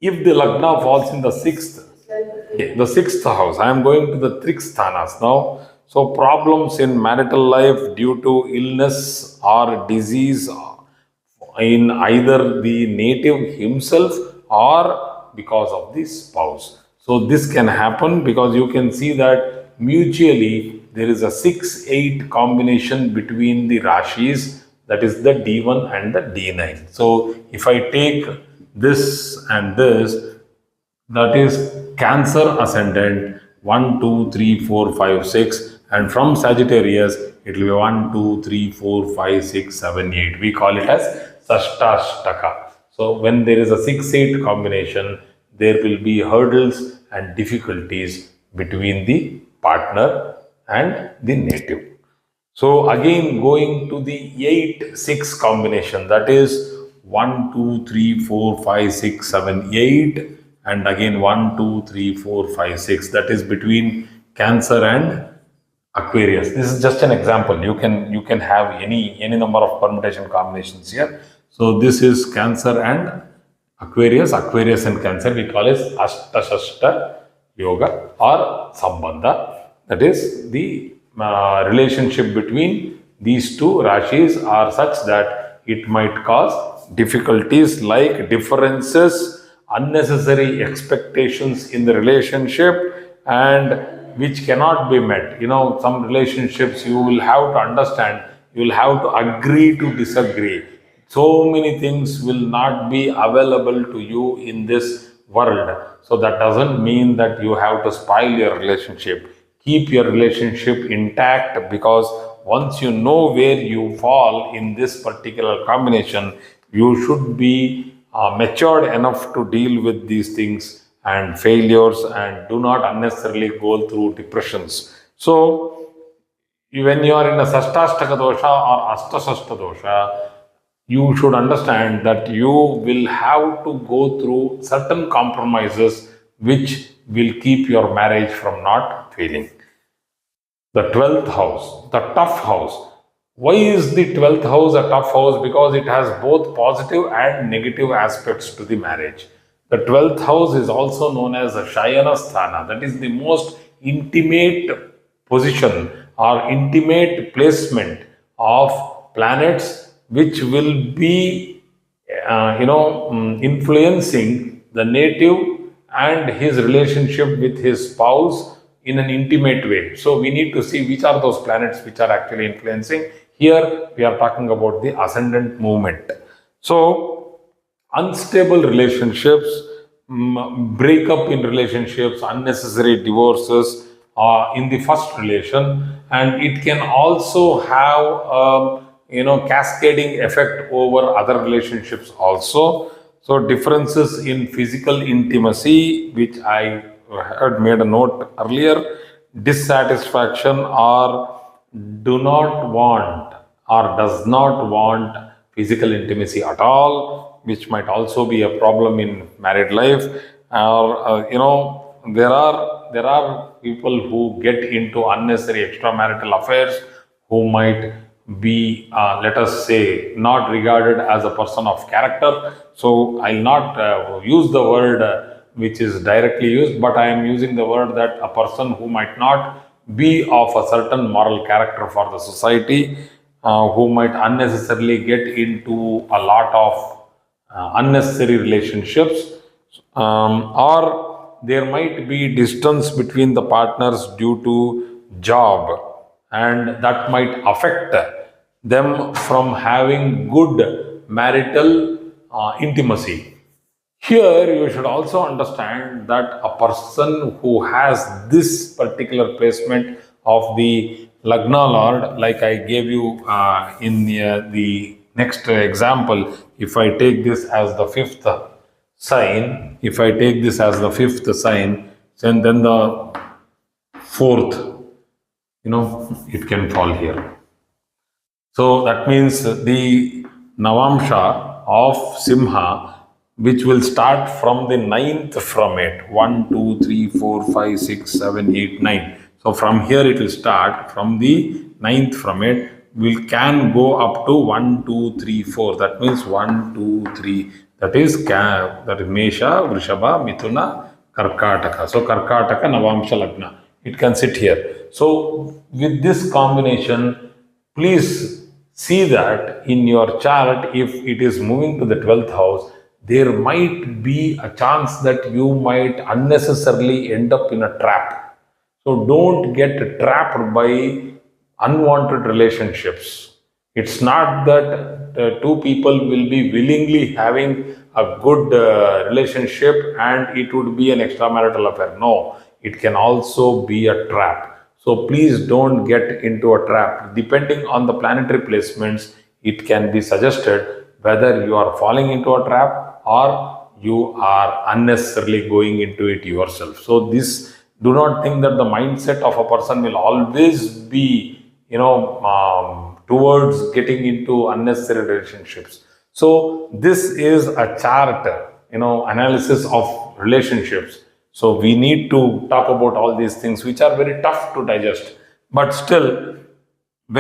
If the lagna falls in the sixth house, I am going to the triksthanas now. So problems in marital life due to illness or disease in either the native himself or because of the spouse. So this can happen because you can see that mutually there is a 6-8 combination between the Rashis, that is the D1 and the D9. So if I take this and this, that is Cancer ascendant 1, 2, 3, 4, 5, 6, and from Sagittarius it will be 1, 2, 3, 4, 5, 6, 7, 8. We call it as Sashtashtaka. So when there is a 6-8 combination, there will be hurdles and difficulties between the partner and the native. So again going to the 8-6 combination, that is 1, 2, 3, 4, 5, 6, 7, 8, and again 1, 2, 3, 4, 5, 6, that is between Cancer and Aquarius. This is just an example. You can have any number of permutation combinations here. So this is Cancer and Aquarius and Cancer. We call it Ashtashashta Yoga or Sambandha. That is the relationship between these two Rashis are such that it might cause difficulties like differences, unnecessary expectations in the relationship, and which cannot be met. Some relationships you will have to understand, you will have to agree to disagree. So many things will not be available to you in this world. So that doesn't mean that you have to spoil your relationship. Keep your relationship intact, because once you know where you fall in this particular combination, you should be matured enough to deal with these things and failures, and do not unnecessarily go through depressions. So when you are in a Sashtashtaka dosha or Astasashta dosha, you should understand that you will have to go through certain compromises which will keep your marriage from not failing. The 12th house, the tough house. Why is the 12th house a tough house? Because it has both positive and negative aspects to the marriage. The 12th house is also known as a Shayana Sthana, that is the most intimate position or intimate placement of planets, which will be influencing the native and his relationship with his spouse in an intimate way. So we need to see which are those planets which are actually influencing. Here we are talking about the ascendant movement. So unstable relationships, breakup in relationships, unnecessary divorces in the first relation, and it can also have cascading effect over other relationships also. So differences in physical intimacy, which I had made a note earlier, dissatisfaction or do not want or does not want physical intimacy at all, which might also be a problem in married life. Or there are people who get into unnecessary extramarital affairs who might be let us say not regarded as a person of character. So I'll not use the word which is directly used, but I am using the word that a person who might not be of a certain moral character for the society, who might unnecessarily get into a lot of unnecessary relationships, or there might be distance between the partners due to job, and that might affect them from having good marital intimacy. Here you should also understand that a person who has this particular placement of the lagna lord, like I gave you in the next example, if I take this as the fifth sign, then the fourth, it can fall here. So that means the Navamsha of Simha, which will start from the 9th from it, 1, 2, 3, 4, 5, 6, 7, 8, 9. So from here it will start from the 9th from it, we can go up to 1, 2, 3, 4. That means 1, 2, 3. That is Mesha, Vrishabha, Mithuna, Karkataka. So Karkataka, Navamsha Lagna. It can sit here. So with this combination, please see that in your chart, if it is moving to the 12th house, there might be a chance that you might unnecessarily end up in a trap. So don't get trapped by unwanted relationships. It's not that two people will be willingly having a good relationship and it would be an extramarital affair. No, it can also be a trap. So please don't get into a trap. Depending on the planetary placements, it can be suggested whether you are falling into a trap or you are unnecessarily going into it yourself. So this, do not think that the mindset of a person will always be, towards getting into unnecessary relationships. So this is a chart, analysis of relationships. So we need to talk about all these things which are very tough to digest. But still,